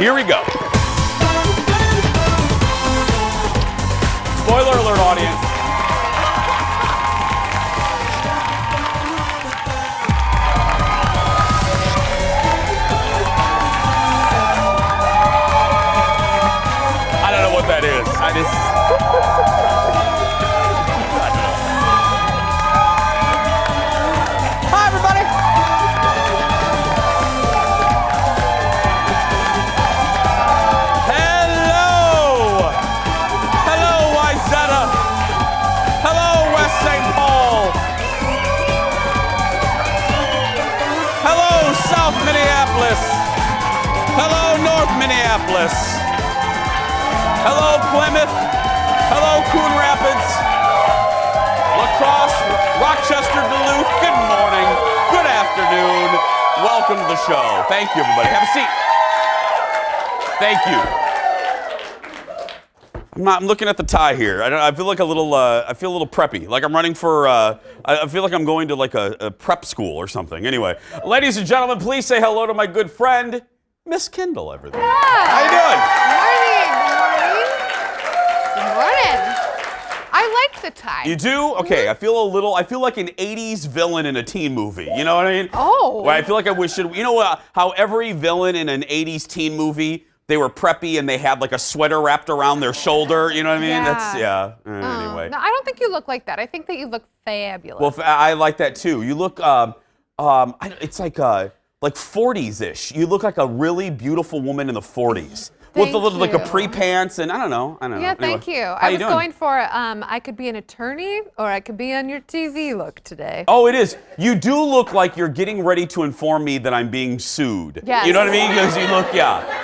Here we go. Spoiler alert, audience. I don't know what that is. Hi, everybody. South Minneapolis. Hello, North Minneapolis. Hello, Plymouth. Hello, Coon Rapids. La Crosse, Rochester, Duluth. Good morning. Good afternoon. Welcome to the show. Thank you, everybody. Have a seat. Thank you. I'm looking at the tie here. I feel like a little preppy. Like I'm running for. I feel like I'm going to like a prep school or something. Anyway, ladies and gentlemen, please say hello to my good friend, Miss Kendall. Everything. Yeah. How you doing? Good morning. I like the tie. You do? Okay. I feel like an '80s villain in a teen movie. You know what I mean? Oh. Well, I feel like I wish. You know what? How every villain in an '80s teen movie. They were preppy and they had like a sweater wrapped around their shoulder. You know what I mean? Yeah. Anyway. No, I don't think you look like that. I think that you look fabulous. Well, I like that too. You look, it's like 40s-ish. You look like a really beautiful woman in the 40s. With a little like capri pants and I don't know. Yeah, thank you. I was going for I could be an attorney or I could be on your TV look today. Oh, it is. You do look like you're getting ready to inform me that I'm being sued. Yes. You know what I mean? Because you look,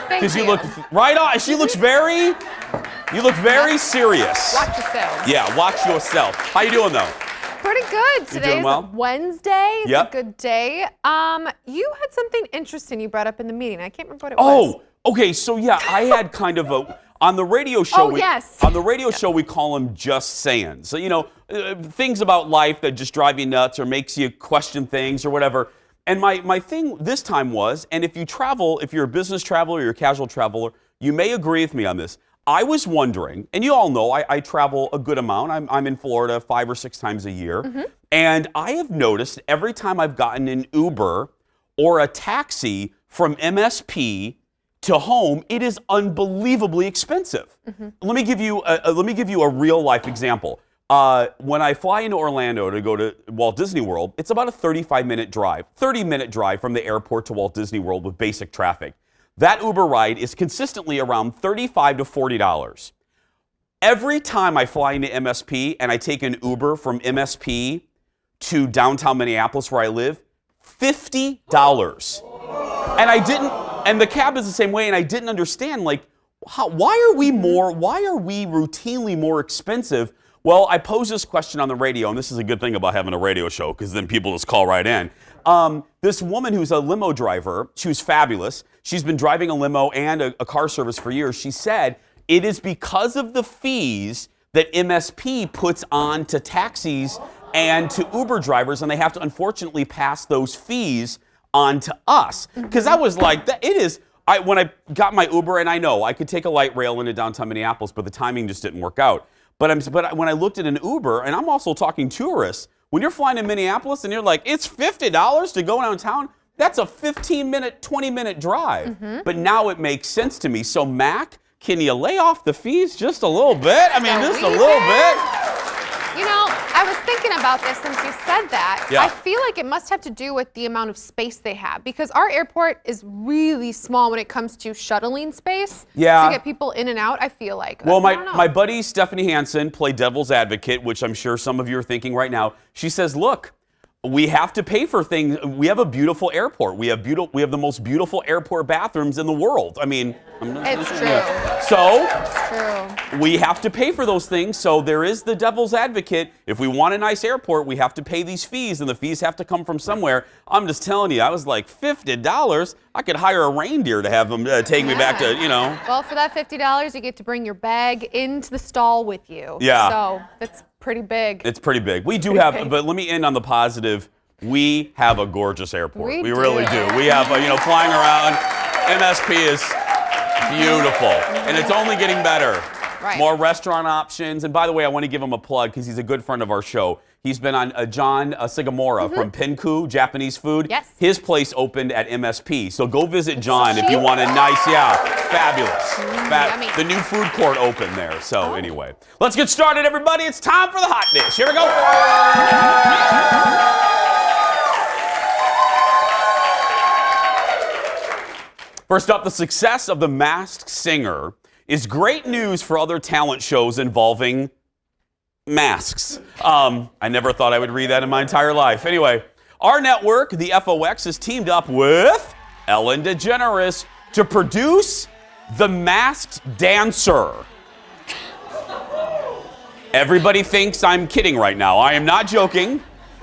Because you look right on. She looks very. You look very serious. Watch yourself. Yeah, watch yourself. How you doing though? Pretty good. Today's Wednesday. It's a good day. You had something interesting you brought up in the meeting. I can't remember what it was. Okay, so yeah, I had kind of on the radio show. On the radio show, we call them just sayings. So, you know, things about life that just drive you nuts or makes you question things or whatever. And my thing this time was, and if you travel, if you're a business traveler or you're a casual traveler, you may agree with me on this. I was wondering, and you all know I travel a good amount. I'm in Florida 5 or 6 times a year. Mm-hmm. And I have noticed every time I've gotten an Uber or a taxi from MSP to home, it is unbelievably expensive. Mm-hmm. Let me give you a real life example. When I fly into Orlando to go to Walt Disney World, it's about a 30-minute drive from the airport to Walt Disney World with basic traffic. That Uber ride is consistently around $35 to $40. Every time I fly into MSP and I take an Uber from MSP to downtown Minneapolis where I live, $50. And the cab is the same way, and I didn't understand, like, why are we routinely more expensive? Well, I posed this question on the radio, and this is a good thing about having a radio show, because then people just call right in. This woman who's a limo driver, she was fabulous. She's been driving a limo and a car service for years. She said it is because of the fees that MSP puts on to taxis and to Uber drivers, and they have to unfortunately pass those fees on to us. Because I was like, when I got my Uber, and I know I could take a light rail into downtown Minneapolis, but the timing just didn't work out. But when I looked at an Uber, and I'm also talking tourists, when you're flying to Minneapolis and you're like, it's $50 to go downtown, that's a 15-minute, 20-minute drive. Mm-hmm. But now it makes sense to me. So Mac, can you lay off the fees just a little bit? I mean, just a little bit. You know, I was thinking about this since you said that. Yeah. I feel like it must have to do with the amount of space they have, because our airport is really small when it comes to shuttling space to get people in and out, I feel like. Well, my buddy Stephanie Hansen played devil's advocate, which I'm sure some of you are thinking right now. She says, look, we have to pay for things. We have a beautiful airport. We have the most beautiful airport bathrooms in the world. I mean, it's true. It's true. We have to pay for those things. So there is the devil's advocate. If we want a nice airport, we have to pay these fees, and the fees have to come from somewhere. I'm just telling you, I was like, $50? I could hire a reindeer to have them take me back to, you know. Well, for that $50, you get to bring your bag into the stall with you. Yeah. So that's pretty big. It's pretty big. We do have, but let me end on the positive. We have a gorgeous airport. We really do. We have, flying around. MSP is Beautiful. And it's only getting better. Right. More restaurant options. And by the way, I want to give him a plug because he's a good friend of our show. He's been on John Sigamora from Pinku, Japanese food. Yes. His place opened at MSP. So go visit John if you want a nice, fabulous. The new food court opened there. So anyway, let's get started, everybody. It's time for the hot dish. Here we go. First up, the success of The Masked Singer is great news for other talent shows involving masks. I never thought I would read that in my entire life. Anyway, our network, the FOX, has teamed up with Ellen DeGeneres to produce The Masked Dancer. Everybody thinks I'm kidding right now. I am not joking.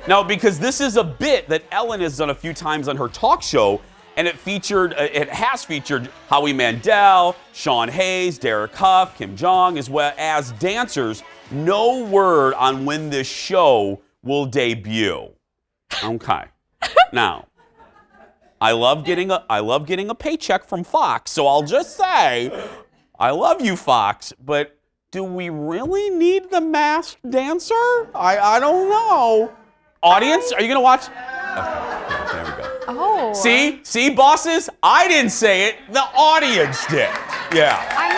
No, because this is a bit that Ellen has done a few times on her talk show, and it has featured Howie Mandel, Sean Hayes, Derek Huff, Kim Jong, as well as dancers. No word on when this show will debut. Okay. Now, I love getting a paycheck from Fox, so I'll just say, I love you, Fox, but do we really need the Masked Dancer? I don't know. Audience, are you gonna watch? Okay, there we go. Oh. See, bosses? I didn't say it. The audience did. Yeah. I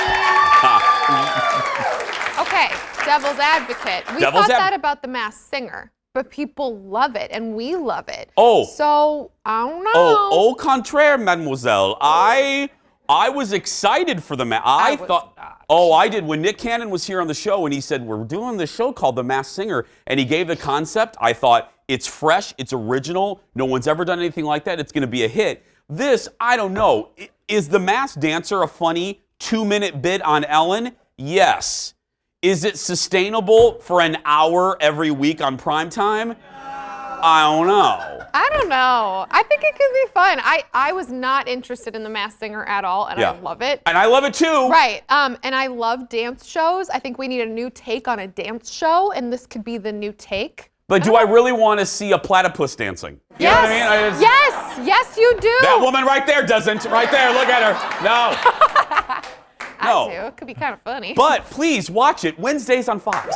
mean, okay, devil's advocate. We thought that about The Masked Singer, but people love it, and we love it. Oh. So, I don't know. Au contraire, mademoiselle. I was excited for the I did. When Nick Cannon was here on the show and he said, we're doing this show called The Masked Singer, and he gave the concept, I thought, it's fresh, it's original, no one's ever done anything like that, it's going to be a hit. This, I don't know. Is The Masked Dancer a funny 2-minute bit on Ellen? Yes. Is it sustainable for an hour every week on primetime? I don't know. I don't know. I think it could be fun. I was not interested in The Masked Singer at all, and I love it. And I love it too. Right. And I love dance shows. I think we need a new take on a dance show, and this could be the new take. But do I really want to see a platypus dancing? You know what I mean? Yes, you do. That woman right there doesn't. Right there, look at her. No. I do. It could be kind of funny. But please watch it Wednesdays on Fox.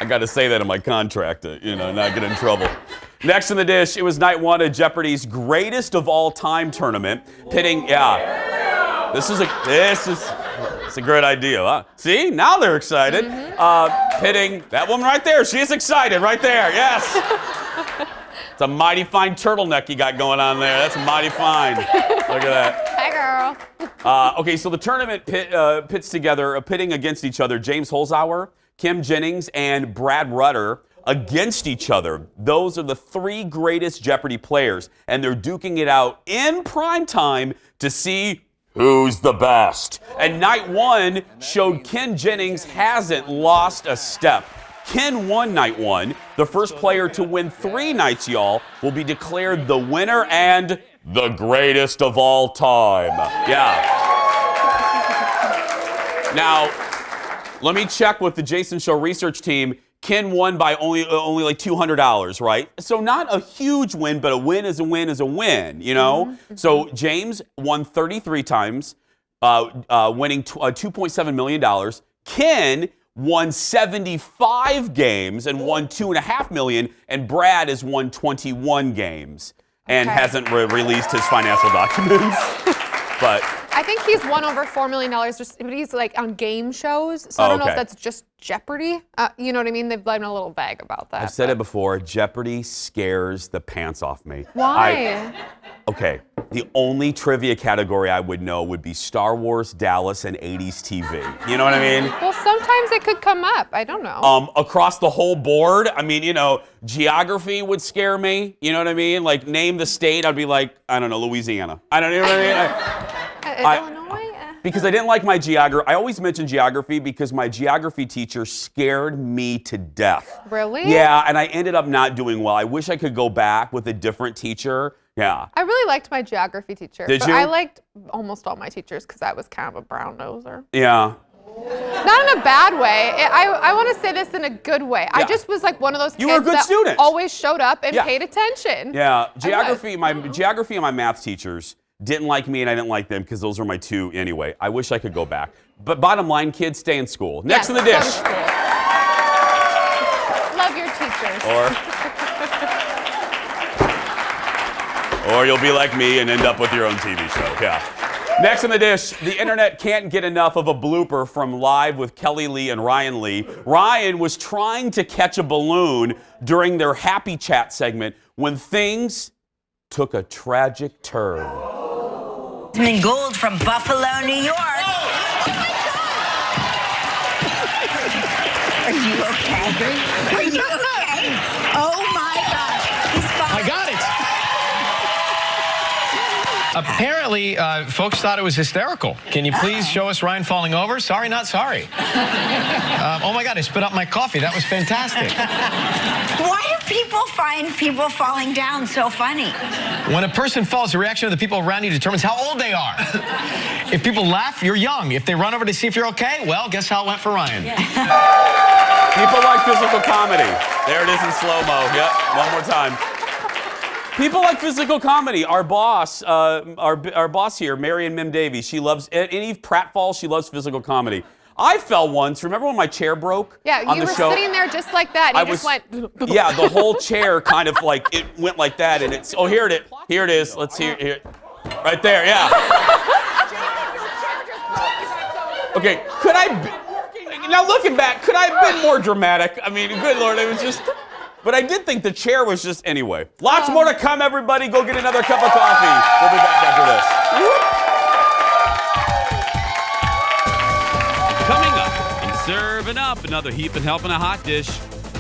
I got to say that in my contract to, not get in trouble. Next in the dish, it was night one of Jeopardy's greatest of all time tournament, pitting. This is a great idea, huh? See, now they're excited. Pitting that woman right there. She's excited right there. Yes. It's a mighty fine turtleneck you got going on there. That's mighty fine. Look at that. Hi, girl. Okay, so the tournament pits together, pitting against each other, James Holzhauer, Kim Jennings, and Brad Rutter against each other. Those are the 3 greatest Jeopardy players, and they're duking it out in prime time to see who's the best. And night one showed Ken Jennings hasn't lost a step. Ken won night one. The first player to win 3 nights, y'all, will be declared the winner and the greatest of all time. Yeah. Now, let me check with the Jason Show research team. Ken won by only like $200, right? So not a huge win, but a win is a win is a win, So James won 33 times, winning $2.7 million. Ken won 75 games and won $2.5 million, and Brad has won 21 games and hasn't released his financial documents. But I think he's won over $4 million, but he's like on game shows, so I don't know if that's just Jeopardy. You know what I mean? They've been a little vague about that. I've said it before, Jeopardy scares the pants off me. Why? Okay, the only trivia category I would know would be Star Wars, Dallas, and 80s TV. You know what I mean? Well, sometimes it could come up. I don't know. Across the whole board, I mean, geography would scare me. You know what I mean? Like, name the state, I'd be like, I don't know, Louisiana. I don't know what I mean? Illinois? Because I didn't like my geography. I always mention geography because my geography teacher scared me to death. Really? Yeah, and I ended up not doing well. I wish I could go back with a different teacher. Yeah. I really liked my geography teacher. Did you? I liked almost all my teachers because I was kind of a brown noser. Yeah. Not in a bad way. I want to say this in a good way. Yeah. I just was like one of those kids that always showed up and paid attention. Yeah, geography and my math teachers didn't like me and I didn't like them because those were my two anyway. I wish I could go back. But bottom line, kids, stay in school. Next in the dish. Love your teachers. Or you'll be like me and end up with your own TV show. Yeah. Next in the dish, the internet can't get enough of a blooper from Live with Kelly Lee and Ryan Lee. Ryan was trying to catch a balloon during their happy chat segment when things took a tragic turn. Gold from Buffalo, New York. Oh my God! Are you okay? Are you okay? Oh my God! He's fine. I got it. Apparently, folks thought it was hysterical. Can you please show us Ryan falling over? Sorry, not sorry. Oh my God, I spit out my coffee. That was fantastic. Why do people find people falling down so funny? When a person falls, the reaction of the people around you determines how old they are. If people laugh, you're young. If they run over to see if you're okay, well, guess how it went for Ryan. People like physical comedy. There it is in slow-mo. Yep, one more time. People like physical comedy. Our boss, our boss here, Marion Mim Davies, she loves any pratfall. She loves physical comedy. I fell once. Remember when my chair broke? Yeah, on you the were show? sitting there just like that. And you just went. Yeah, the whole chair kind of like it went like that, and it's. Oh, here it is. Here it is. Let's hear it. Right there. Yeah. Okay. Could I? Now looking back, could I have been more dramatic? I mean, good Lord, it was just. But I did think the chair was just, anyway. Lots more to come, everybody. Go get another cup of coffee. We'll be back after this. Coming up, I'm serving up another heap and helping a hot dish.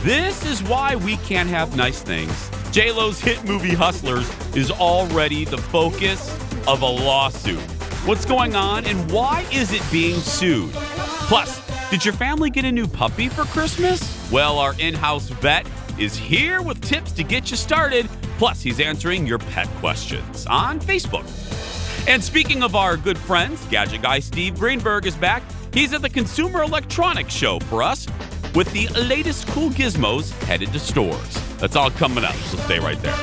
This is why we can't have nice things. J-Lo's hit movie Hustlers is already the focus of a lawsuit. What's going on and why is it being sued? Plus, did your family get a new puppy for Christmas? Well, our in-house vet is here with tips to get you started. Plus, he's answering your pet questions on Facebook. And speaking of our good friends, gadget guy Steve Greenberg is back. He's at the Consumer Electronics Show for us with the latest cool gizmos headed to stores. That's all coming up, so stay right there.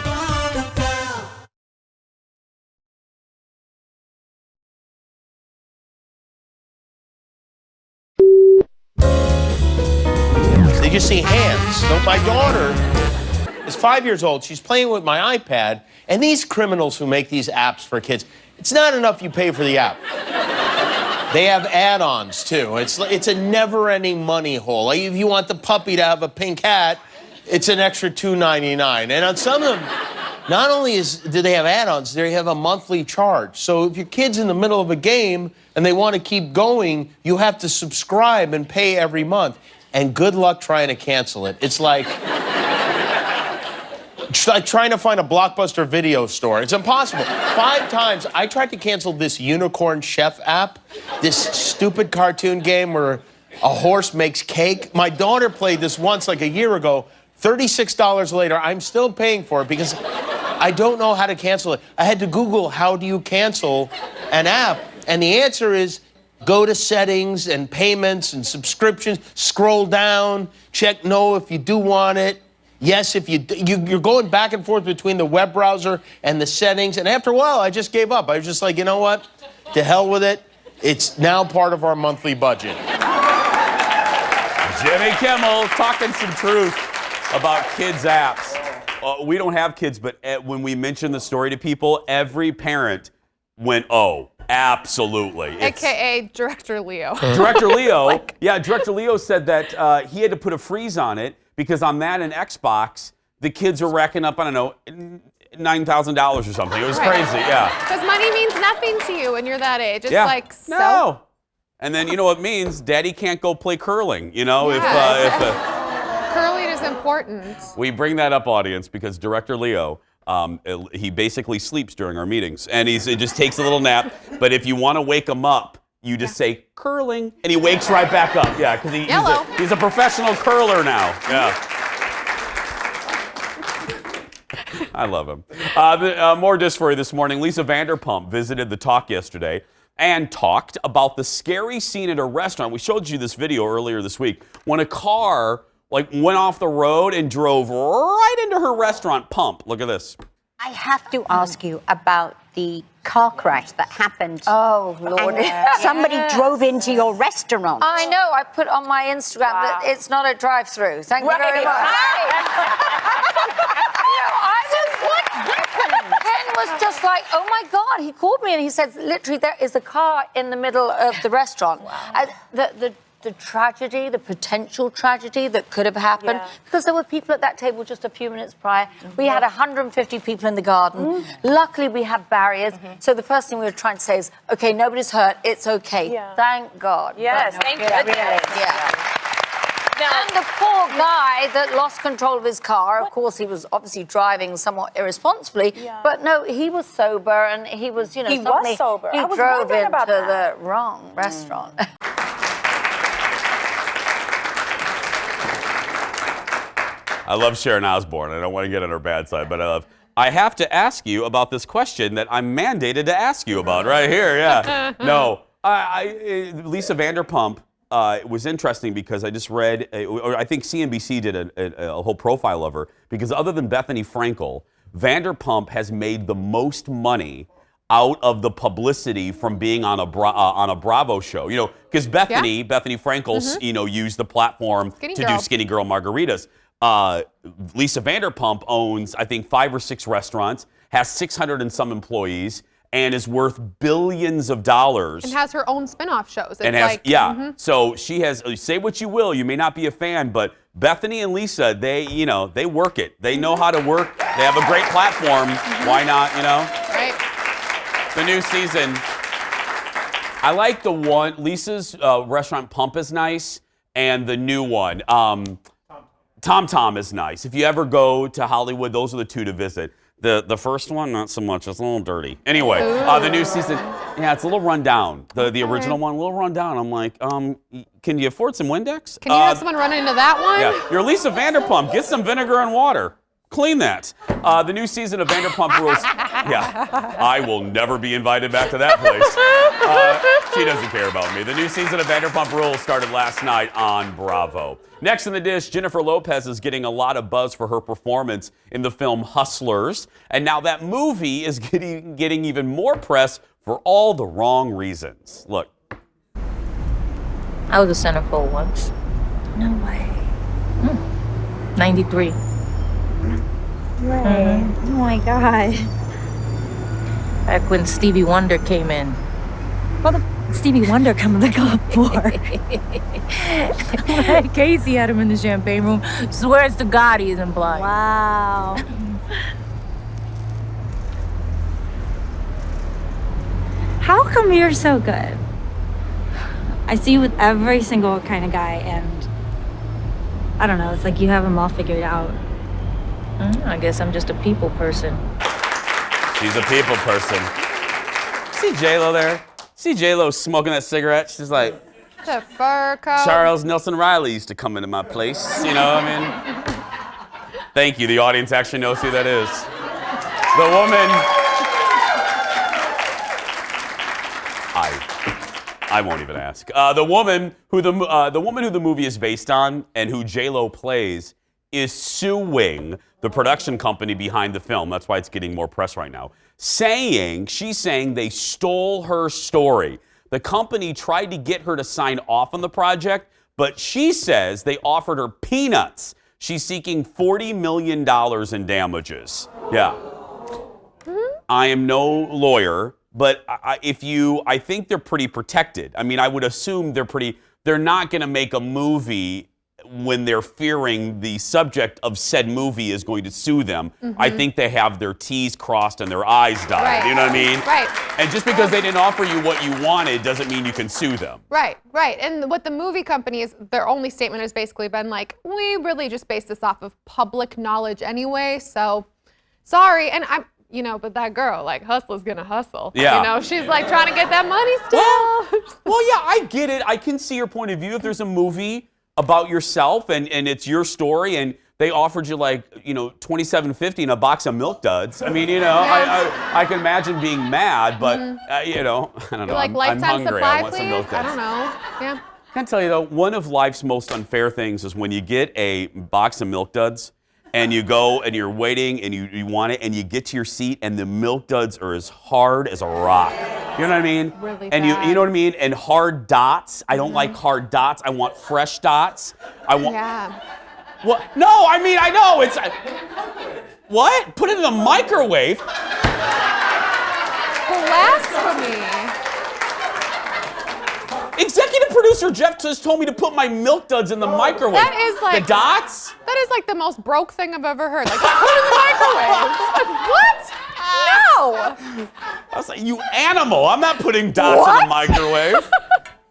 They just see hands. So my daughter is 5 years old. She's playing with my iPad, and these criminals who make these apps for kids, it's not enough you pay for the app. They have add-ons, too. It's a never-ending money hole. Like if you want the puppy to have a pink hat, it's an extra $2.99. And on some of them, not only do they have add-ons, they have a monthly charge. So if your kid's in the middle of a game and they want to keep going, you have to subscribe and pay every month. And good luck trying to cancel it. It's like trying to find a Blockbuster video store. It's impossible. 5 times, I tried to cancel this Unicorn Chef app, this stupid cartoon game where a horse makes cake. My daughter played this once, like a year ago. $36 later, I'm still paying for it because I don't know how to cancel it. I had to Google, how do you cancel an app? And the answer is, go to settings and payments and subscriptions, scroll down, check no if you do want it, yes if you're going back and forth between the web browser and the settings. And after a while, I just gave up. I was just like, you know what? To hell with it. It's now part of our monthly budget. Jimmy Kimmel talking some truth about kids' apps. We don't have kids, but when we mention the story to people, every parent went, oh. Absolutely. AKA Director Leo. Director Leo, yeah, Director Leo said that he had to put a freeze on it because on that and Xbox, the kids were racking up, I don't know, $9,000 or something. It was crazy, yeah. Because money means nothing to you when you're that age. It's like, so. No. And then you know what it means? Daddy can't go play curling, you know? Curling is important. We bring that up, audience, because Director Leo, he basically sleeps during our meetings, and it just takes a little nap. But if you want to wake him up, you just say curling, and he wakes right back up. Yeah, because he's a professional curler now. Yeah. I love him. More dish for you this morning. Lisa Vanderpump visited The Talk yesterday. and talked about the scary scene at a restaurant. We showed you this video earlier this week when a car went off the road and drove right into her restaurant pump. Look at this. I have to ask you about the car crash that happened. Oh, Lord. Somebody drove into your restaurant. I know. I put on my Instagram that it's not a drive-through. Thank you very much. Ken was just like, oh my God. He called me and he said, literally, there is a car in the middle of the restaurant. Wow. The tragedy, the potential tragedy that could have happened, because there were people at that table just a few minutes prior. We had 150 people in the garden. Luckily, we have barriers. So the first thing we were trying to say is, okay, nobody's hurt. It's okay. Thank God. Yes, thank goodness. And the poor guy that lost control of his car, of course, he was obviously driving somewhat irresponsibly, but no, he was sober and he was, you know, he was sober. He drove into the wrong restaurant. I love Sharon Osbourne. I don't want to get on her bad side, but I have to ask you about this question that I'm mandated to ask you about right here. Yeah. No, Lisa Vanderpump. It was interesting because I just read, or I think CNBC did a whole profile of her, because other than Bethany Frankel, Vanderpump has made the most money out of the publicity from being on a Bravo show. You know, because Bethany Frankel, you know, used the platform to do Skinny Girl Margaritas. Lisa Vanderpump owns, I think, 5 or 6 restaurants, has 600 and some employees, and is worth billions of dollars. And has her own spin-off shows. It's so she has, say what you will, you may not be a fan, but Bethany and Lisa, they work it. They know how to work. They have a great platform. Why not, you know? Right. The new season. I like the one, Lisa's restaurant Pump is nice, and the new one, Tom Tom is nice. If you ever go to Hollywood, those are the 2 to visit. The first one, not so much. It's a little dirty. Anyway, the new season, it's a little run down. The original one, a little run down. I'm like, can you afford some Windex? Can you have someone run into that one? Yeah, you're Lisa Vanderpump. Get some vinegar and water. Clean that. The new season of Vanderpump Rules. Yeah, I will never be invited back to that place. She doesn't care about me. The new season of Vanderpump Rules started last night on Bravo. Next in the dish, Jennifer Lopez is getting a lot of buzz for her performance in the film Hustlers. And now that movie is getting even more press for all the wrong reasons. Look. I was a centerfold once. No way. 93. Right. Oh my God. Back when Stevie Wonder came in. What the Stevie Wonder come to the club for? Casey had him in the champagne room. Swears to God he isn't blind. Wow. How come you're so good? I see you with every single kind of guy, and I don't know, it's like you have them all figured out. I guess I'm just a people person. She's a people person. See J-Lo there? See J-Lo smoking that cigarette? She's like, the fur coat. Charles Nelson Riley used to come into my place. You know, I mean, thank you. The audience actually knows who that is. The woman. I won't even ask. The woman who the movie is based on and who J-Lo plays is suing the production company behind the film. That's why it's getting more press right now. She's saying they stole her story. The company tried to get her to sign off on the project, but she says they offered her peanuts. She's seeking $40 million in damages. Yeah. I am no lawyer, but I think they're pretty protected. I mean, I would assume they're not going to make a movie when they're fearing the subject of said movie is going to sue them. I think they have their T's crossed and their I's dotted. Right. You know what I mean? Right. And just because they didn't offer you what you wanted doesn't mean you can sue them. Right. And what the movie company is, their only statement has basically been like, we really just based this off of public knowledge anyway, so sorry. And but that girl, like, hustler's gonna hustle. Yeah. You know, she's like trying to get that money still. Well, yeah, I get it. I can see your point of view. If there's a movie about yourself and it's your story and they offered you like, $27.50 and a box of Milk Duds. I mean, I can imagine being mad, but I don't know. Like I'm lifetime hungry. supply, I want some Milk please? Duds. I don't know. Yeah. I can tell you though, one of life's most unfair things is when you get a box of Milk Duds and you go and you're waiting and you want it and you get to your seat and the Milk Duds are as hard as a rock. You know what I mean? Really and bad. you know what I mean? And hard dots. I don't like hard dots. I want fresh dots. Yeah. What? No, I mean, I know. It's. What? Put it in the microwave? Blasphemy. Executive producer Jeff just told me to put my Milk Duds in the microwave. That is like. The dots? That is like the most broke thing I've ever heard. Like, put it in the microwave. Like, what? No. I was like, you animal. I'm not putting dots in the microwave.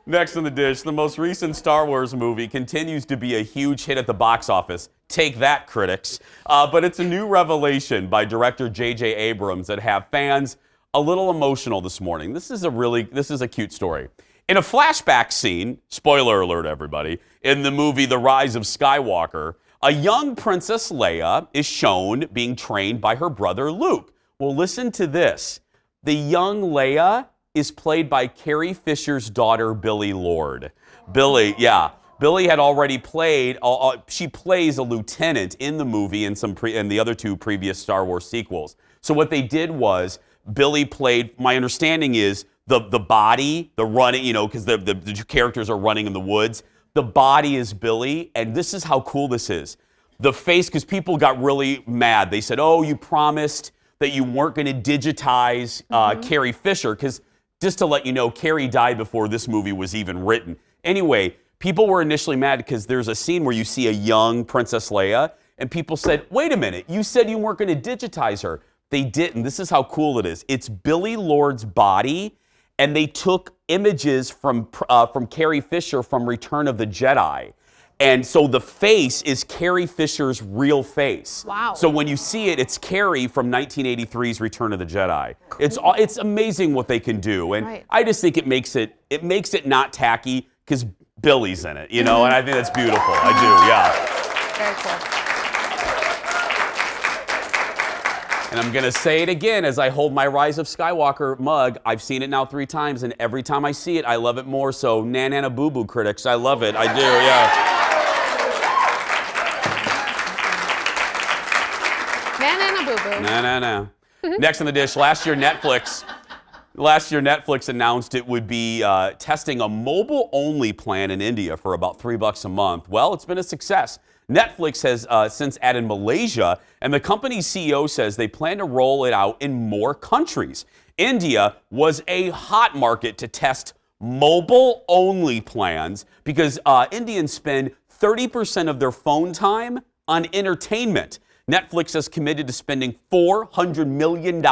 Next on the dish, the most recent Star Wars movie continues to be a huge hit at the box office. Take that, critics. But it's a new revelation by director J.J. Abrams that have fans a little emotional this morning. This is a cute story. In a flashback scene, spoiler alert everybody, in the movie The Rise of Skywalker, a young Princess Leia is shown being trained by her brother Luke. Well, listen to this. The young Leia is played by Carrie Fisher's daughter, Billie Lourd. Billie had already played, she plays a lieutenant in the movie and the other two previous Star Wars sequels. So what they did was, Billie played, my understanding is, the body, the running, because the two characters are running in the woods. The body is Billie, and this is how cool this is. The face, because people got really mad. They said, oh, you promised that you weren't going to digitize Carrie Fisher, because just to let you know, Carrie died before this movie was even written. Anyway, people were initially mad because there's a scene where you see a young Princess Leia, and people said, wait a minute, you said you weren't going to digitize her. They didn't. This is how cool it is. It's Billie Lourd's body, and they took images from Carrie Fisher from Return of the Jedi. And so the face is Carrie Fisher's real face. Wow. So when you see it, it's Carrie from 1983's Return of the Jedi. Cool. It's amazing what they can do. And I just think it makes it not tacky because Billie's in it, and I think that's beautiful. I do, yeah. Very cool. And I'm going to say it again as I hold my Rise of Skywalker mug. I've seen it now 3 times, and every time I see it, I love it more. So, na-na-na boo-boo, critics. I love it. I do, yeah. Na-na-na boo-boo. Na-na-na. Next on the dish, last year Netflix announced it would be testing a mobile-only plan in India for about $3 a month. Well, it's been a success. Netflix has since added Malaysia, and the company's CEO says they plan to roll it out in more countries. India was a hot market to test mobile-only plans because Indians spend 30% of their phone time on entertainment. Netflix has committed to spending $400 million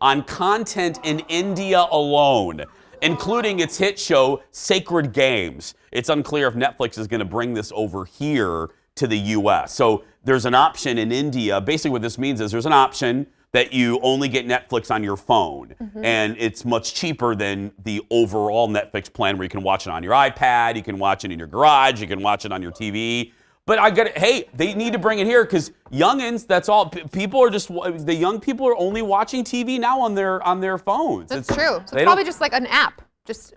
on content in India alone, including its hit show, Sacred Games. It's unclear if Netflix is going to bring this over here to the U.S. So there's an option in India. Basically what this means is there's an option that you only get Netflix on your phone. And it's much cheaper than the overall Netflix plan where you can watch it on your iPad, you can watch it in your garage, you can watch it on your TV. But hey, they need to bring it here because youngins, that's all. People are just, the young people are only watching TV now on their phones. That's true. So it's probably just like an app. Just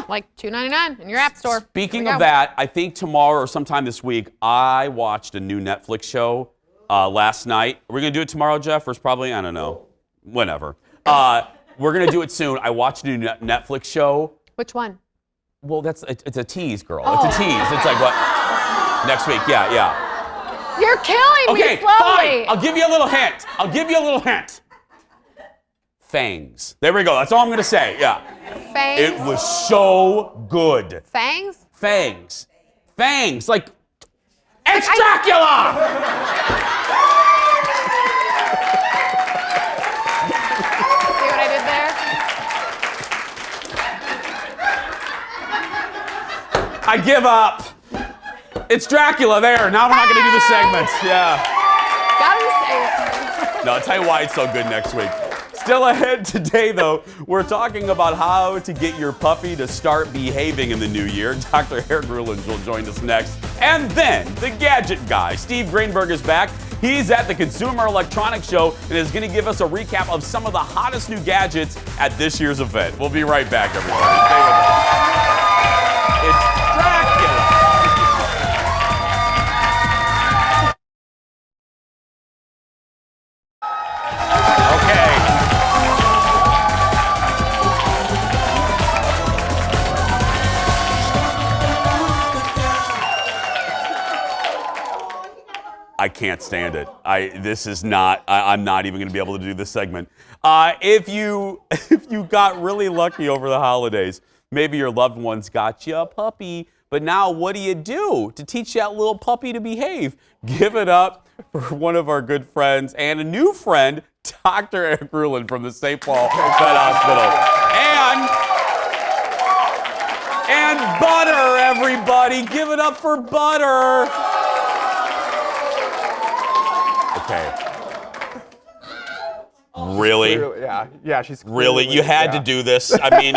like $2.99 in your app store. Speaking of that, I think tomorrow or sometime this week, I watched a new Netflix show last night. Are we going to do it tomorrow, Jeff? Or it's probably, I don't know, whenever. We're going to do it soon. I watched a new Netflix show. Which one? Well, it's a tease, girl. Oh. It's a tease. It's like what? Next week, yeah. You're killing me slowly. Fine. I'll give you a little hint. Fangs. There we go. That's all I'm going to say. Yeah. Fangs? It was so good. Fangs? Fangs. Fangs. Like, it's Dracula! See what I did there? I give up. It's Dracula there. Now we're not going to do the segments. Yeah. Gotta say it. No, I'll tell you why it's so good next week. Still ahead today, though, we're talking about how to get your puppy to start behaving in the new year. Dr. Eric Ruland will join us next. And then, the gadget guy, Steve Greenberg, is back. He's at the Consumer Electronics Show and is going to give us a recap of some of the hottest new gadgets at this year's event. We'll be right back, everybody. Stay with us. It's Dracula. I can't stand it. I'm not even going to be able to do this segment. If you got really lucky over the holidays, maybe your loved ones got you a puppy, but now what do you do to teach that little puppy to behave? Give it up for one of our good friends and a new friend, Dr. Eric Ruland from the St. Paul Pet Hospital. And Butter, everybody. Give it up for Butter. Okay. Really? Yeah, she's really. You had to do this. I mean,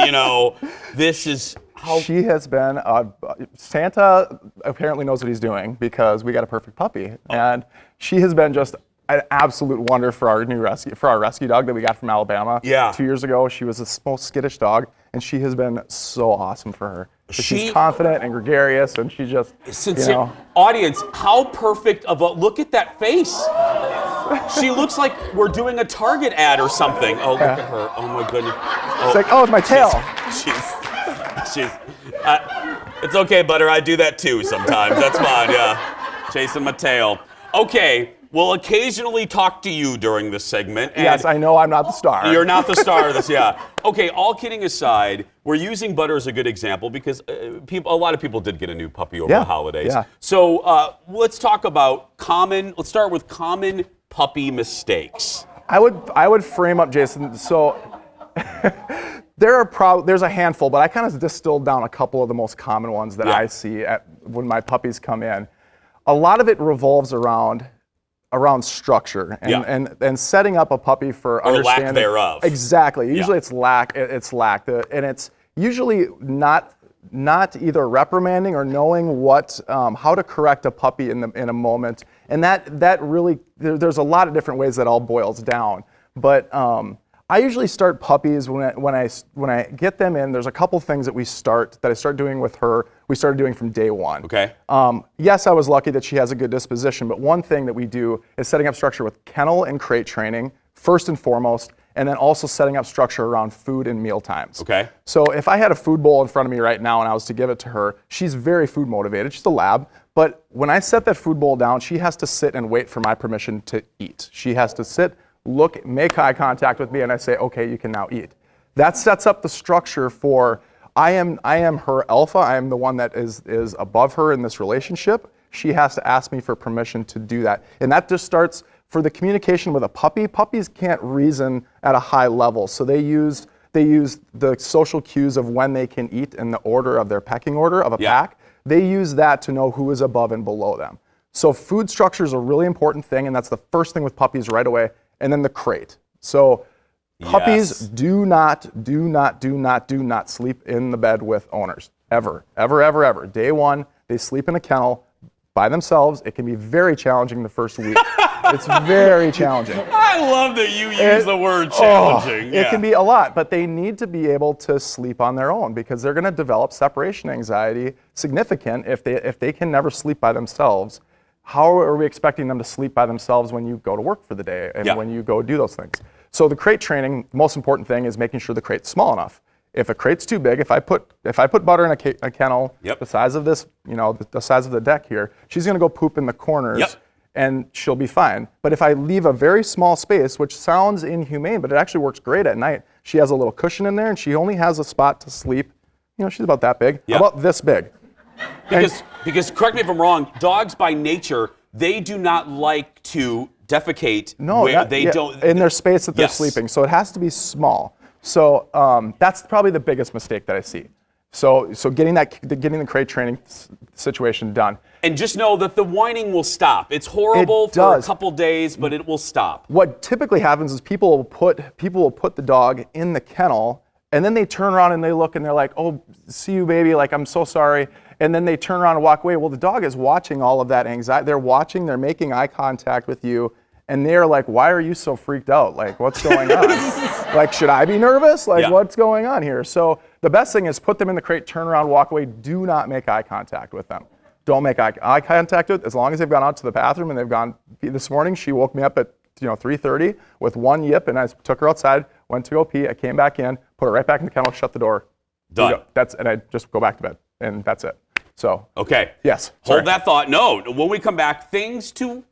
this is how she has been. Santa apparently knows what he's doing because we got a perfect puppy, and she has been just an absolute wonder for our rescue dog that we got from Alabama. Yeah. 2 years ago, she was the most skittish dog, and she has been so awesome for her. She's confident and gregarious, and she just, Audience, how perfect of a, look at that face. She looks like we're doing a Target ad or something. Oh, look at her. Oh, my goodness. It's like, oh, it's my tail. It's okay, Butter. I do that too sometimes. That's fine, yeah. Chasing my tail. Okay. We'll occasionally talk to you during this segment. And yes, I know I'm not the star. You're not the star of this, yeah. Okay, all kidding aside, we're using Butter as a good example because a lot of people did get a new puppy over the holidays. Yeah. So let's talk about let's start with common puppy mistakes. I would frame up, Jason, so there's a handful, but I kind of distilled down a couple of the most common ones that I see when my puppies come in. A lot of it revolves around structure and setting up a puppy for understanding. Lack thereof. Exactly. Usually it's lack, and it's usually not either reprimanding or knowing how to correct a puppy in a moment. And that really, there's a lot of different ways that all boils down. But I usually start puppies when I get them in. There's a couple things that I start doing with her. We started doing from day one. Okay. Yes, I was lucky that she has a good disposition, but one thing that we do is setting up structure with kennel and crate training, first and foremost, and then also setting up structure around food and meal times. Okay. So if I had a food bowl in front of me right now and I was to give it to her, she's very food motivated. She's a lab. But when I set that food bowl down, she has to sit and wait for my permission to eat. She has to sit, look, make eye contact with me, and I say, okay, you can now eat. That sets up the structure for, I am her alpha. I am the one that is above her in this relationship. She has to ask me for permission to do that. And that just starts for the communication with a puppy. Puppies can't reason at a high level, so they use the social cues of when they can eat in the order of their pecking order of a pack. They use that to know who is above and below them. So food structure is a really important thing, and that's the first thing with puppies right away. And then the crate. So puppies do not sleep in the bed with owners. Ever. Day one, they sleep in a kennel by themselves. It can be very challenging the first week. It's very challenging. I love that you use the word challenging. It can be a lot, but they need to be able to sleep on their own because they're going to develop separation anxiety significant if they can never sleep by themselves. How are we expecting them to sleep by themselves when you go to work for the day and when you go do those things? So the crate training, the most important thing is making sure the crate's small enough. If a crate's too big, if I put Butter in a kennel the size of this, the size of the deck here, she's going to go poop in the corners and she'll be fine. But if I leave a very small space, which sounds inhumane, but it actually works great at night, she has a little cushion in there and she only has a spot to sleep. She's about that big. How about this big? Because correct me if I'm wrong, dogs by nature, they do not like to defecate in their space that they're sleeping. So it has to be small. So that's probably the biggest mistake that I see. So getting the crate training situation done. And just know that the whining will stop. It's horrible for a couple days, but it will stop. What typically happens is people will put the dog in the kennel, and then they turn around and they look and they're like, "Oh, see you, baby. Like, I'm so sorry." And then they turn around and walk away. Well, the dog is watching all of that anxiety. They're watching. They're making eye contact with you, and they're like, "Why are you so freaked out? Like, what's going on? Like, should I be nervous? Like, what's going on here?" So the best thing is put them in the crate, turn around, walk away. Do not make eye contact with them. Don't make eye contact with, as long as they've gone out to the bathroom and they've gone. This morning, she woke me up at 3:30 with one yip, and I took her outside, went to go pee. I came back in, put her right back in the kennel, shut the door. Done. And I just go back to bed, and that's it. So. Okay. Yes. Hold that thought. No, when we come back, things to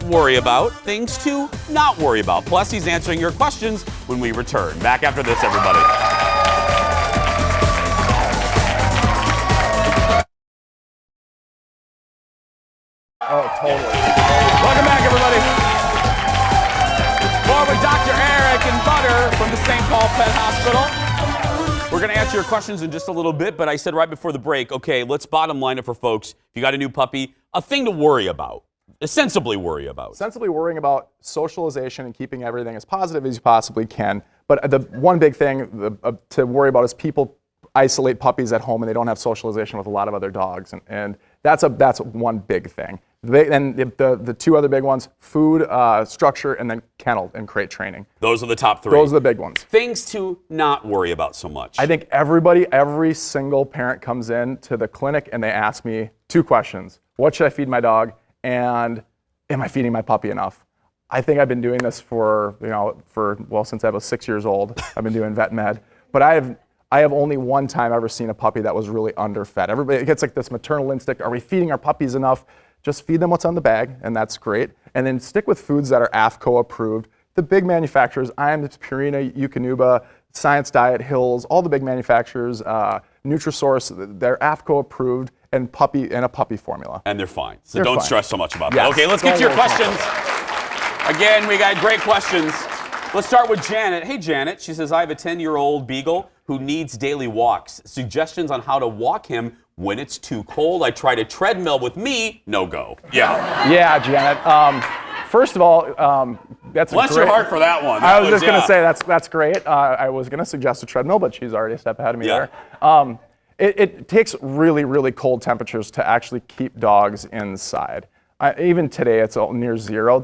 worry about, things to not worry about. Plus, he's answering your questions when we return. Back after this, everybody. Oh, totally. Welcome back, everybody. More with Dr. Eric and Butter from the St. Paul Pet Hospital. We're going to answer your questions in just a little bit, but I said right before the break, okay, let's bottom line it for folks. If you got a new puppy, a thing to worry about, sensibly worry about. Sensibly worrying about socialization and keeping everything as positive as you possibly can. But the one big thing to worry about is people isolate puppies at home and they don't have socialization with a lot of other dogs, and that's one big thing. And the two other big ones: food, structure, and then kennel and crate training. Those are the top three. Those are the big ones. Things to not worry about so much. I think every single parent comes in to the clinic and they ask me two questions: what should I feed my dog, and am I feeding my puppy enough? I think I've been doing this since I was 6 years old. I've been doing vet med, but I have only one time ever seen a puppy that was really underfed. Everybody gets like this maternal instinct: are we feeding our puppies enough? Just feed them what's on the bag, and that's great. And then stick with foods that are AAFCO approved. The big manufacturers: Iams, Purina, Eukanuba, Science Diet, Hills, all the big manufacturers, Nutrisource, they're AAFCO approved, and a puppy formula. And they're fine. So They're don't fine. stress so much about Yes. that. Okay, let's get to your questions. Again, we got great questions. Let's start with Janet. Hey, Janet. She says, I have a 10-year-old beagle who needs daily walks. Suggestions on how to walk him when it's too cold. I tried a treadmill with me. No go. Yeah. Yeah, Janet. First of all, that's Bless your heart for that one. I was just going to say that's great. I was going to suggest a treadmill, but she's already a step ahead of me there. It takes really, really cold temperatures to actually keep dogs inside. Even today, it's near zero.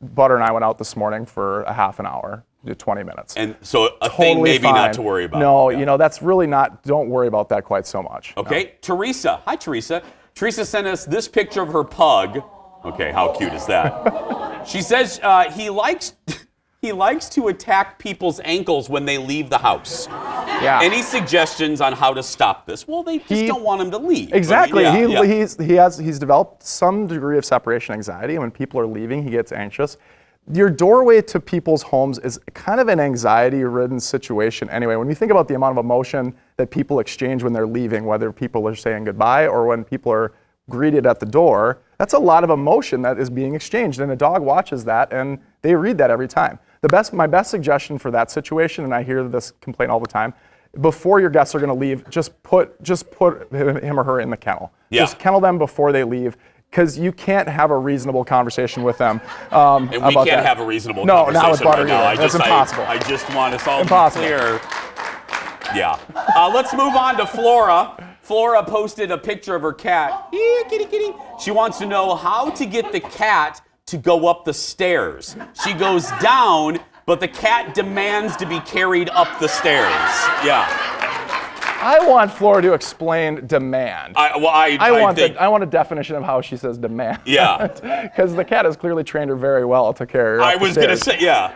Butter and I went out this morning for a half an hour, 20 minutes. And so a thing maybe not to worry about. No, that's really not, don't worry about that quite so much. Okay, no. Teresa. Hi, Teresa. Teresa sent us this picture of her pug. Okay, how cute is that? She says he likes to attack people's ankles when they leave the house. Yeah. Any suggestions on how to stop this? Well, they just don't want him to leave. Exactly. I mean, He's developed some degree of separation anxiety, and when people are leaving, he gets anxious. Your doorway to people's homes is kind of an anxiety-ridden situation anyway. When you think about the amount of emotion that people exchange when they're leaving, whether people are saying goodbye or when people are greeted at the door, that's a lot of emotion that is being exchanged, and a dog watches that and they read that every time. My best suggestion for that situation, and I hear this complaint all the time, before your guests are going to leave, just put him or her in the kennel. Yeah. Just kennel them before they leave, because you can't have a reasonable conversation with them and we about can't that. have a reasonable No, conversation not with Butter right now. either. That's impossible. I just want us all Impossible. to be clear. Yeah. Let's move on to Flora. Flora posted a picture of her cat. Here, kitty, kitty. She wants to know how to get the cat to go up the stairs. She goes down, but the cat demands to be carried up the stairs. Yeah. I want Flora to explain demand. I want a definition of how she says demand. Yeah. Because the cat has clearly trained her very well to carry her up I was going to say, yeah.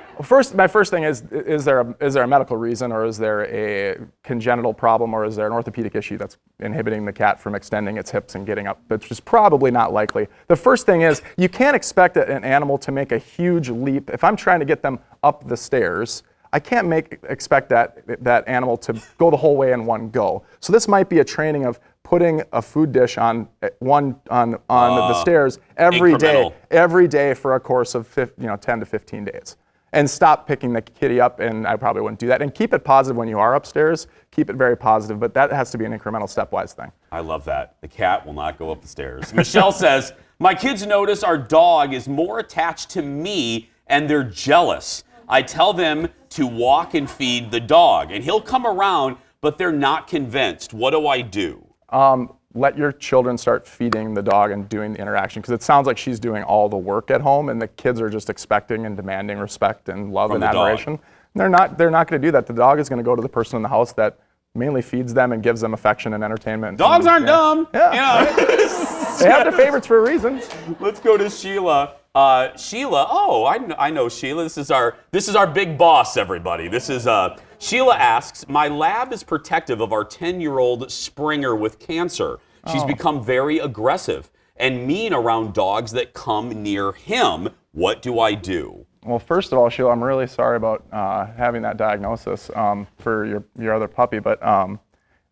My first thing is there a medical reason, or is there a congenital problem, or is there an orthopedic issue that's inhibiting the cat from extending its hips and getting up? Which is probably not likely. The first thing is you can't expect an animal to make a huge leap. If I'm trying to get them up the stairs, I can't expect that animal to go the whole way in one go. So this might be a training of putting a food dish on the stairs every day for a course of 10 to 15 days. and stop picking the kitty up, and I probably wouldn't do that. And keep it positive when you are upstairs. Keep it very positive, but that has to be an incremental stepwise thing. I love that. The cat will not go up the stairs. Michelle says, my kids notice our dog is more attached to me and they're jealous. I tell them to walk and feed the dog, and he'll come around, but they're not convinced. What do I do? Let your children start feeding the dog and doing the interaction, because it sounds like she's doing all the work at home, and the kids are just expecting and demanding respect and love and admiration. They're not going to do that. The dog is going to go to the person in the house that mainly feeds them and gives them affection and entertainment. Dogs aren't dumb. Yeah. They have their favorites for a reason. Let's go to Sheila. Sheila, oh, I know Sheila. This is our big boss, everybody. This is Sheila asks, my lab is protective of our 10-year-old Springer with cancer. She's become very aggressive and mean around dogs that come near him. What do I do? Well, first of all, Sheila, I'm really sorry about having that diagnosis for your other puppy, but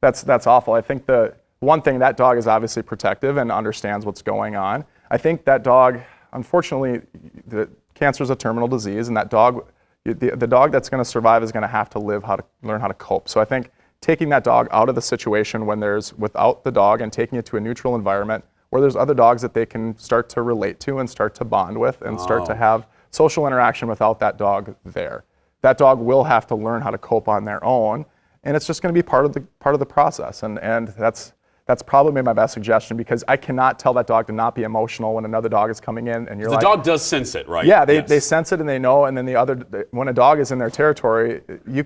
that's awful. I think the one thing, that dog is obviously protective and understands what's going on. I think that dog, unfortunately, the cancer is a terminal disease, and that dog, the dog that's going to survive is going to have to learn how to cope. So I think taking that dog out of the situation when there's without the dog and taking it to a neutral environment where there's other dogs that they can start to relate to and start to bond with and start to have social interaction without that dog there. That dog will have to learn how to cope on their own, and it's just going to be part of the process. And that's probably my best suggestion, because I cannot tell that dog to not be emotional when another dog is coming in and you're the dog does sense it, right? Yeah, they sense it and they know, and then when a dog is in their territory,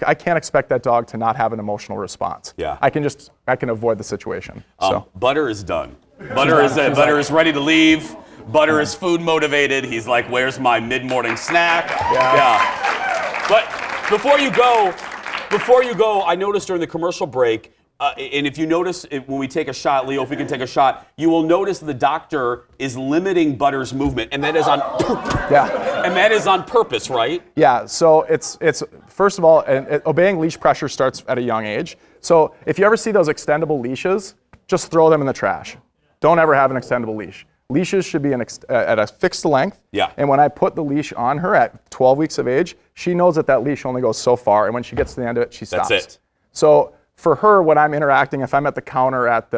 I can't expect that dog to not have an emotional response. Yeah. I can avoid the situation. Butter is done. Butter is ready to leave. Butter is food motivated. He's like, where's my mid-morning snack? Yeah. But before you go, I noticed during the commercial break, and if you notice when we take a shot, Leo, if we can take a shot, you will notice the doctor is limiting Butter's movement, and that is on and that is on purpose, right? Yeah. So it's first of all, obeying leash pressure starts at a young age. So if you ever see those extendable leashes, just throw them in the trash. Don't ever have an extendable leash. Leashes should be at a fixed length. Yeah. And when I put the leash on her at 12 weeks of age, she knows that leash only goes so far, and when she gets to the end of it, she stops. That's it. So for her, when I'm interacting, if I'm at the counter at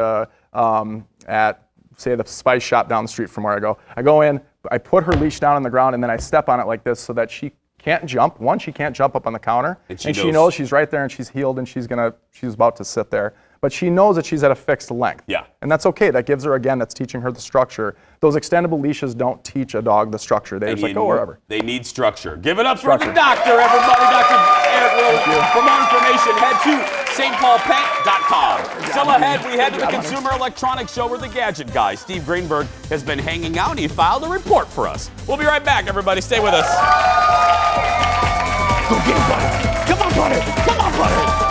say the spice shop down the street from where I go in, I put her leash down on the ground, and then I step on it like this so that she can't jump. One, she can't jump up on the counter, and she knows she's right there and she's healed and she's about to sit there. But she knows that she's at a fixed length. Yeah. And that's okay. That gives her, again, that's teaching her the structure. Those extendable leashes don't teach a dog the structure. They just go wherever. They need structure. Give it up for the doctor, everybody. Dr. Eric Rose. For more information, head to stpaulpaint.com. Still ahead, we head to the Consumer Electronics Show where the gadget guy, Steve Greenberg, has been hanging out, and he filed a report for us. We'll be right back, everybody. Stay with us. Go get it, Butter. Come on, Butter. Come on, Butter.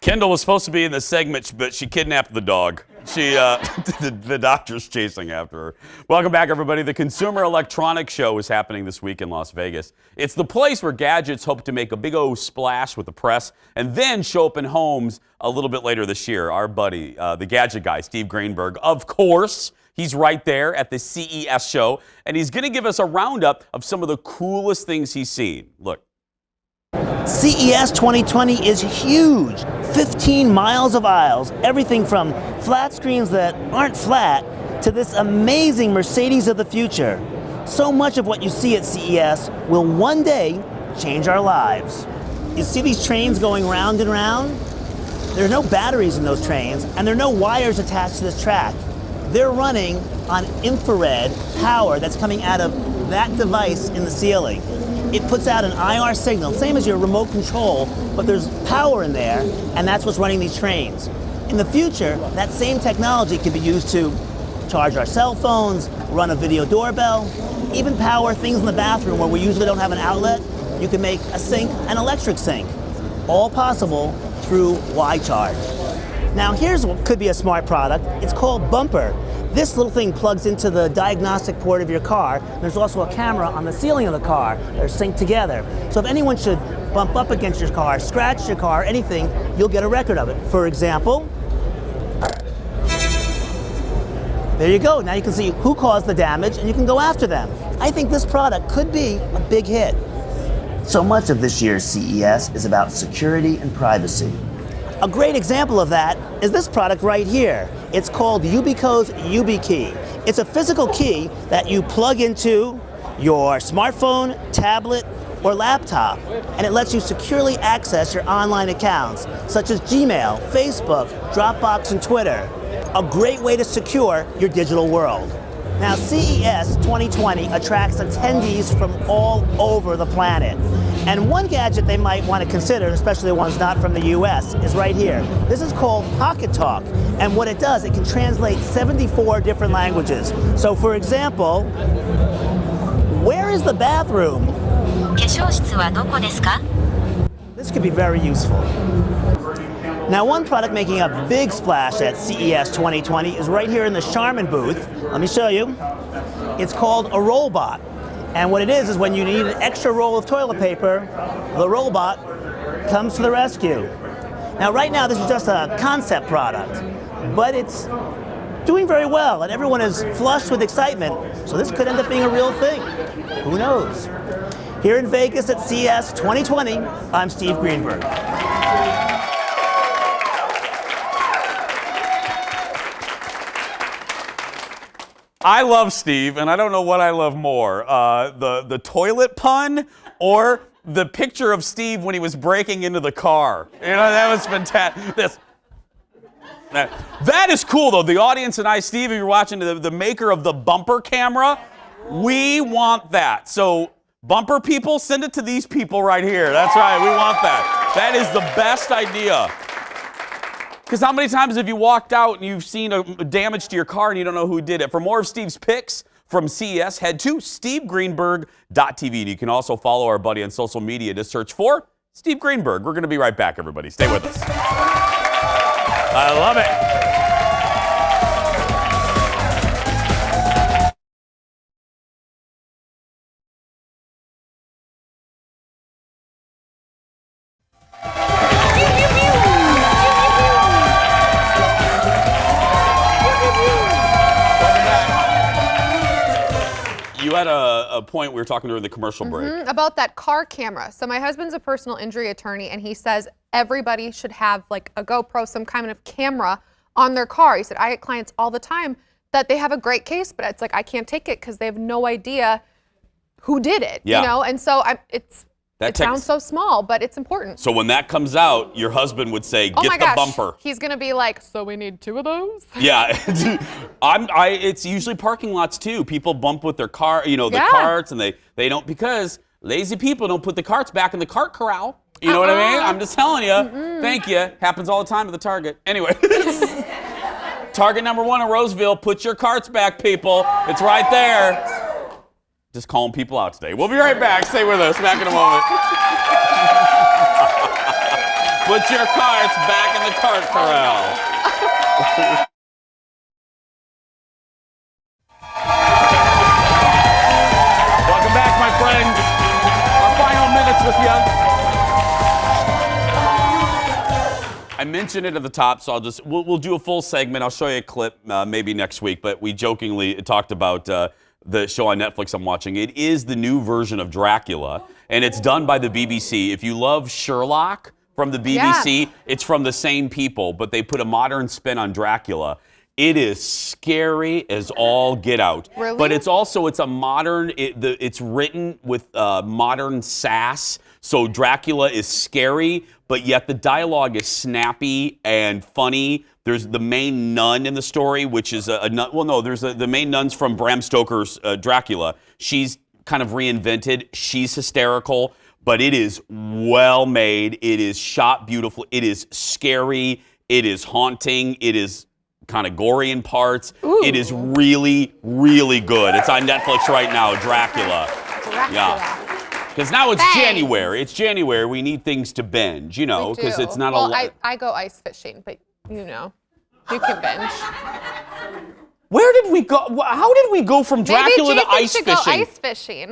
Kendall was supposed to be in the segment, but she kidnapped the dog. The doctor's chasing after her. Welcome back, everybody. The Consumer Electronics Show is happening this week in Las Vegas. It's the place where gadgets hope to make a big old splash with the press and then show up in homes a little bit later this year. Our buddy, the gadget guy, Steve Greenberg, of course, he's right there at the CES show, and he's going to give us a roundup of some of the coolest things he's seen. Look. CES 2020 is huge. 15 miles of aisles, everything from flat screens that aren't flat to this amazing Mercedes of the future. So much of what you see at CES will one day change our lives. You see these trains going round and round? There are no batteries in those trains, and there are no wires attached to this track. They're running on infrared power that's coming out of that device in the ceiling. It puts out an IR signal, same as your remote control, but there's power in there, and that's what's running these trains. In the future, that same technology can be used to charge our cell phones, run a video doorbell, even power things in the bathroom where we usually don't have an outlet. You can make a sink an electric sink. All possible through Y-Charge. Now here's what could be a smart product. It's called Bumper. This little thing plugs into the diagnostic port of your car. There's also a camera on the ceiling of the car. They're synced together. So if anyone should bump up against your car, scratch your car, anything, you'll get a record of it. For example, there you go. Now you can see who caused the damage and you can go after them. I think this product could be a big hit. So much of this year's CES is about security and privacy. A great example of that is this product right here. It's called Yubico's YubiKey. It's a physical key that you plug into your smartphone, tablet, or laptop, and it lets you securely access your online accounts, such as Gmail, Facebook, Dropbox, and Twitter. A great way to secure your digital world. Now, CES 2020 attracts attendees from all over the planet. And one gadget they might want to consider, especially ones not from the US, is right here. This is called Pocket Talk. And what it does, it can translate 74 different languages. So for example, where is the bathroom? This could be very useful. Now, one product making a big splash at CES 2020 is right here in the Charmin booth. Let me show you. It's called a Rollbot. And what it is when you need an extra roll of toilet paper, the Rollbot comes to the rescue. Now, right now, this is just a concept product, but it's doing very well, and everyone is flushed with excitement, so this could end up being a real thing. Who knows? Here in Vegas at CES 2020, I'm Steve Greenberg. I love Steve, and I don't know what I love more, the toilet pun or the picture of Steve when he was breaking into the car. You know, that was fantastic. That is cool, though. The audience and I, Steve, if you're watching, the maker of the bumper camera, we want that. So, bumper people, send it to these people right here. That's right, we want that. That is the best idea. Because how many times have you walked out and you've seen a damage to your car and you don't know who did it? For more of Steve's picks from CES, head to stevegreenberg.tv. And you can also follow our buddy on social media to search for Steve Greenberg. We're going to be right back, everybody. Stay with us. I love it. You had a point we were talking during the commercial break. About that car camera. So my husband's a personal injury attorney, and he says everybody should have like a GoPro, some kind of camera on their car. He said, I get clients all the time that they have a great case, but it's like, I can't take it because they have no idea who did it, you know? And so it sounds so small, but it's important. So when that comes out, your husband would say, get the bumper. He's gonna be like, so we need 2 of those? Yeah, it's usually parking lots too. People bump with their car, you know, the carts, and they don't, because lazy people don't put the carts back in the cart corral. You know what I mean? I'm just telling you. Thank you. Happens all the time at the Target. Anyway. Target number 1 in Roseville, put your carts back, people. It's right there. Just calling people out today. We'll be right back. Stay with us. Back in a moment. Put your carts back in the cart corral. Welcome back, my friends. Our final minutes with you. I mentioned it at the top, so we'll do a full segment. I'll show you a clip maybe next week, but we jokingly talked about the show on Netflix I'm watching. It is the new version of Dracula, and it's done by the BBC. If you love Sherlock from the BBC, it's from the same people, but they put a modern spin on Dracula. It is scary as all get out. Really? But it's a modern, it's written with modern sass, so Dracula is scary, but yet the dialogue is snappy and funny. There's the main nun in the story, which is a nun. Well, no, there's the main nun's from Bram Stoker's Dracula. She's kind of reinvented. She's hysterical, but it is well made. It is shot beautiful. It is scary. It is haunting. It is kind of gory in parts. Ooh. It is really, really good. It's on Netflix right now, Dracula. Yeah. Because now it's January. It's January. We need things to binge, you know, because it's not a lot. I go ice fishing, but you know, you can binge. Where did we go? How did we go from Dracula Maybe to ice should fishing? Go ice fishing.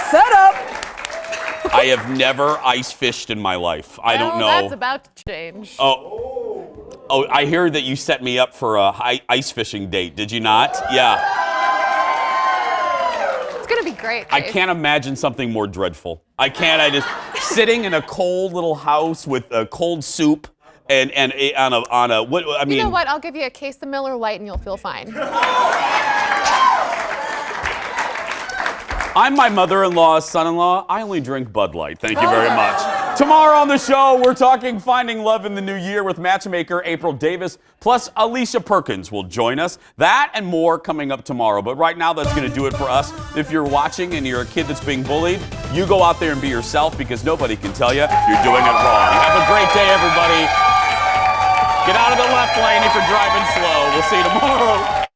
Set up. I have never ice fished in my life. I don't know. That's about to change. Oh, I hear that you set me up for a ice fishing date. Did you not? Yeah. It's gonna be great. I can't imagine something more dreadful. I can't. I just sitting in a cold little house with a cold soup and on a what I mean. You know what? I'll give you a case of Miller Lite and you'll feel fine. I'm my mother-in-law's son-in-law. I only drink Bud Light. Thank you very much. Tomorrow on the show, we're talking finding love in the new year with matchmaker April Davis, plus Alicia Perkins will join us. That and more coming up tomorrow. But right now, that's going to do it for us. If you're watching and you're a kid that's being bullied, you go out there and be yourself because nobody can tell you you're doing it wrong. Have a great day, everybody. Get out of the left lane if you're driving slow. We'll see you tomorrow.